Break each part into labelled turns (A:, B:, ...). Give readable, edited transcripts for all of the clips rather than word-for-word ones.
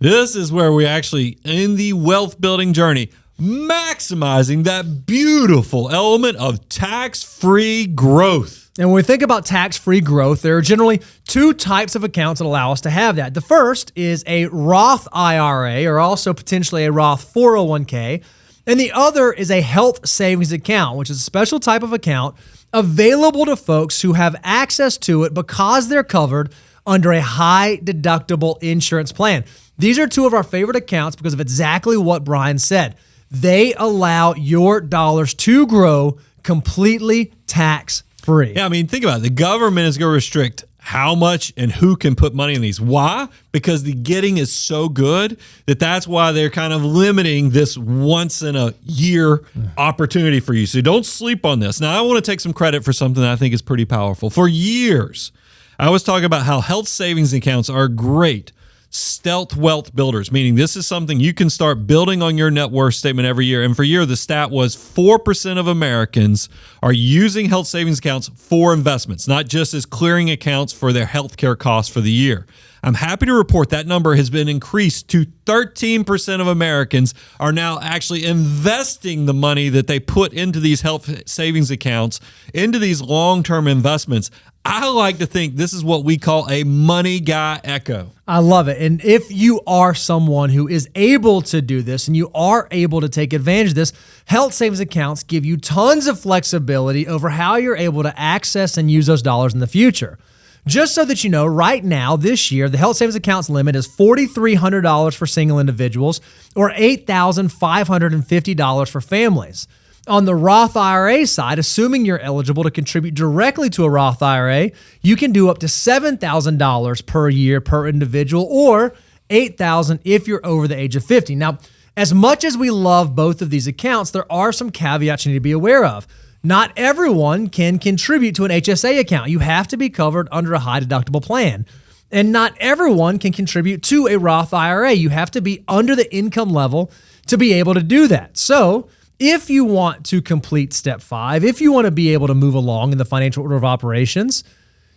A: This is where we actually, in the wealth building journey, maximizing that beautiful element of tax-free growth.
B: And when we think about tax-free growth, there are generally two types of accounts that allow us to have that. The first is a Roth IRA, or also potentially a Roth 401k. And the other is a health savings account, which is a special type of account available to folks who have access to it because they're covered under a high deductible insurance plan. These are two of our favorite accounts because of exactly what Brian said. They allow your dollars to grow completely tax-free.
A: Yeah, I mean, think about it. The government is going to restrict how much and who can put money in these. Why? Because the getting is so good that's why they're kind of limiting this once in a year opportunity for you. So don't sleep on this. Now, I want to take some credit for something that I think is pretty powerful. For years, I was talking about how health savings accounts are great stealth wealth builders, meaning this is something you can start building on your net worth statement every year. And for a year, the stat was 4% of Americans are using health savings accounts for investments, not just as clearing accounts for their healthcare costs for the year. I'm happy to report that number has been increased to 13% of Americans are now actually investing the money that they put into these health savings accounts, into these long-term investments. I like to think this is what we call a money guy echo.
B: I love it. And if you are someone who is able to do this and you are able to take advantage of this, health savings accounts give you tons of flexibility over how you're able to access and use those dollars in the future. Just so that you know, right now, this year, the health savings accounts limit is $4,300 for single individuals or $8,550 for families. On the Roth IRA side, assuming you're eligible to contribute directly to a Roth IRA, you can do up to $7,000 per year per individual or $8,000 if you're over the age of 50. Now, as much as we love both of these accounts, there are some caveats you need to be aware of. Not everyone can contribute to an HSA account. You have to be covered under a high deductible plan. And not everyone can contribute to a Roth IRA. You have to be under the income level to be able to do that. So if you want to complete step 5, if you want to be able to move along in the financial order of operations,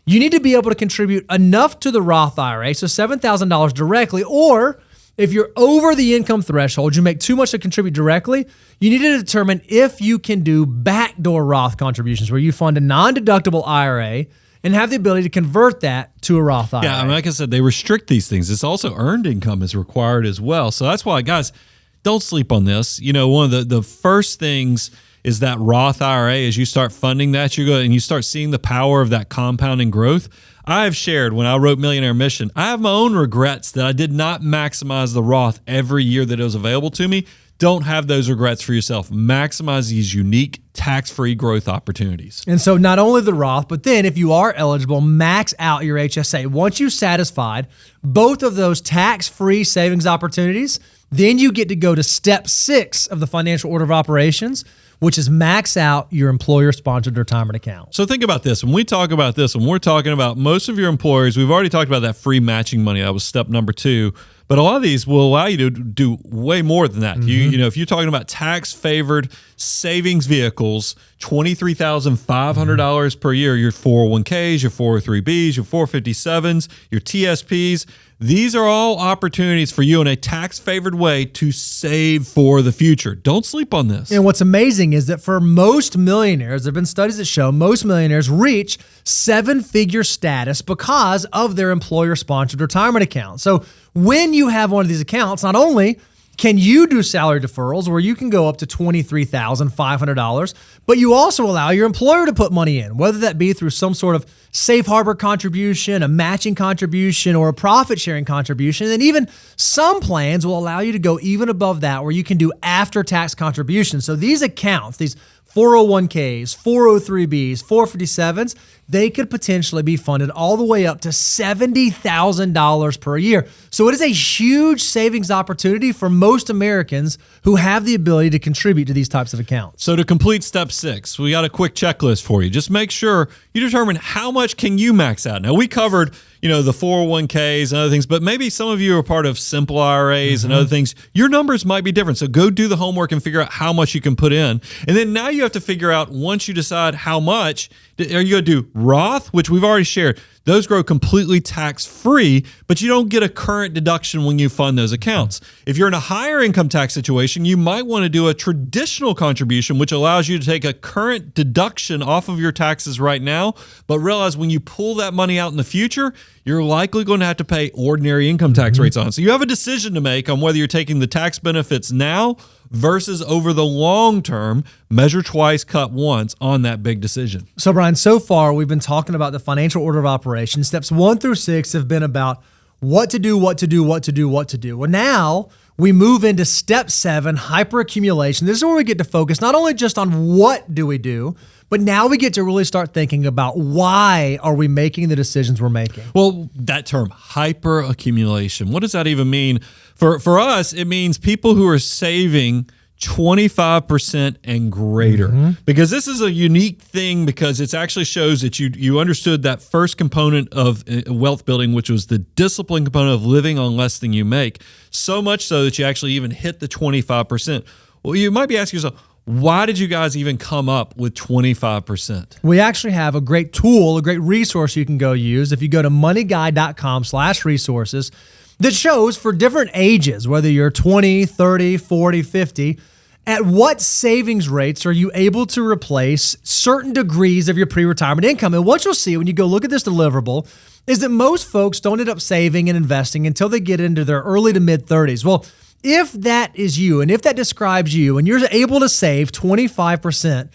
B: you need to be able to contribute enough to the Roth IRA, so $7,000 directly, or if you're over the income threshold, you make too much to contribute directly, you need to determine if you can do backdoor Roth contributions where you fund a non-deductible IRA and have the ability to convert that to a Roth IRA.
A: Yeah, I mean, like I said, they restrict these things. It's also earned income is required as well. So that's why, guys, don't sleep on this. You know, one of the first things is that Roth IRA, as you start funding that, you go and you start seeing the power of that compounding growth. I have shared when I wrote Millionaire Mission, I have my own regrets that I did not maximize the Roth every year that it was available to me. Don't have those regrets for yourself. Maximize these unique tax-free growth opportunities.
B: And so not only the Roth, but then if you are eligible, max out your HSA. Once you've satisfied both of those tax-free savings opportunities, then you get to go to step 6 of the financial order of operations, which is max out your employer-sponsored retirement account.
A: So think about this. When we talk about this, when we're talking about most of your employers, we've already talked about that free matching money. That was step number 2. But a lot of these will allow you to do way more than that. Mm-hmm. You know, if you're talking about tax-favored savings vehicles, $23,500 per year, your 401ks, your 403bs, your 457s, your TSPs, these are all opportunities for you in a tax-favored way to save for the future. Don't sleep on this.
B: And what's amazing is that for most millionaires, there have been studies that show most millionaires reach 7-figure status because of their employer-sponsored retirement account. So when you have one of these accounts, not only can you do salary deferrals where you can go up to $23,500, but you also allow your employer to put money in, whether that be through some sort of safe harbor contribution, a matching contribution, or a profit sharing contribution. And even some plans will allow you to go even above that where you can do after-tax contributions. So these accounts, these 401ks, 403bs, 457s, they could potentially be funded all the way up to $70,000 per year. So it is a huge savings opportunity for most Americans who have the ability to contribute to these types of accounts.
A: So to complete step 6, we got a quick checklist for you. Just make sure you determine how much can you max out. Now, we covered, you know, the 401ks and other things, but maybe some of you are part of simple IRAs and other things. Your numbers might be different. So go do the homework and figure out how much you can put in. And then now you have to figure out, once you decide how much, Are you going to do Roth, which we've already shared? Those grow completely tax-free, but you don't get a current deduction when you fund those accounts. If you're in a higher income tax situation, you might want to do a traditional contribution, which allows you to take a current deduction off of your taxes right now, but realize when you pull that money out in the future, you're likely going to have to pay ordinary income tax rates on it. So you have a decision to make on whether you're taking the tax benefits now versus over the long term, measure twice, cut once on that big decision.
B: So Brian, so far we've been talking about the financial order of operations. Steps 1 through 6 have been about what to do. Well, now we move into step 7, hyperaccumulation. This is where we get to focus not only just on what do we do, but now we get to really start thinking about why are we making the decisions we're making.
A: Well, that term, hyperaccumulation, what does that even mean? For us, it means people who are saving 25% and greater. Because this is a unique thing because it actually shows that you understood that first component of wealth building, which was the discipline component of living on less than you make, so much so that you actually even hit the 25%. Well, you might be asking yourself, why did you guys even come up with 25%?
B: We actually have a great tool, a great resource you can go use. If you go to moneyguide.com/resources, that shows for different ages, whether you're 20, 30, 40, 50, at what savings rates are you able to replace certain degrees of your pre-retirement income? And what you'll see when you go look at this deliverable is that most folks don't end up saving and investing until they get into their early to mid 30s. Well, if that is you, and if that describes you, and you're able to save 25%,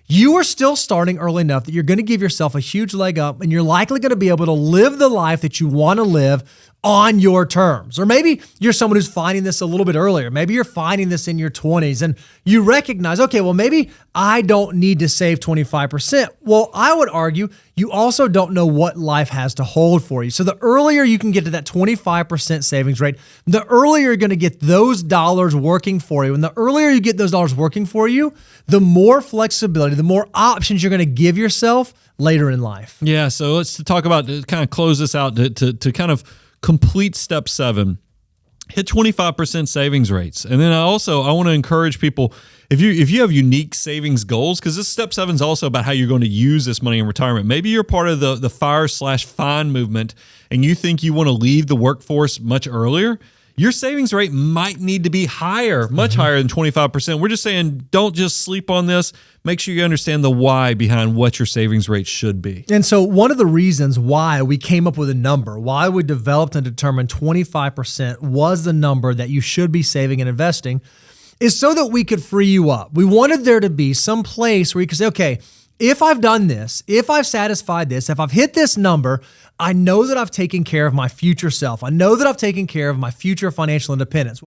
B: you are still starting early enough that you're going to give yourself a huge leg up, and you're likely going to be able to live the life that you want to live on your terms. Or maybe you're someone who's finding this a little bit earlier. Maybe you're finding this in your 20s and you recognize, okay, well, maybe I don't need to save 25%. Well, I would argue you also don't know what life has to hold for you. So the earlier you can get to that 25% savings rate, the earlier you're going to get those dollars working for you. And the earlier you get those dollars working for you, the more flexibility, the more options you're going to give yourself later in life.
A: Yeah, so let's talk about, to kind of close this out, to kind of complete step 7, hit 25% savings rates. And then I want to encourage people, if you have unique savings goals, because this step 7 is also about how you're going to use this money in retirement. Maybe you're part of the FIRE/FIND movement and you think you want to leave the workforce much earlier. Your savings rate might need to be higher, much higher than 25%. We're just saying, don't just sleep on this. Make sure you understand the why behind what your savings rate should be.
B: And so one of the reasons why we came up with a number, why we developed and determined 25% was the number that you should be saving and investing, is so that we could free you up. We wanted there to be some place where you could say, okay, if I've done this, if I've satisfied this, if I've hit this number, I know that I've taken care of my future self. I know that I've taken care of my future financial independence.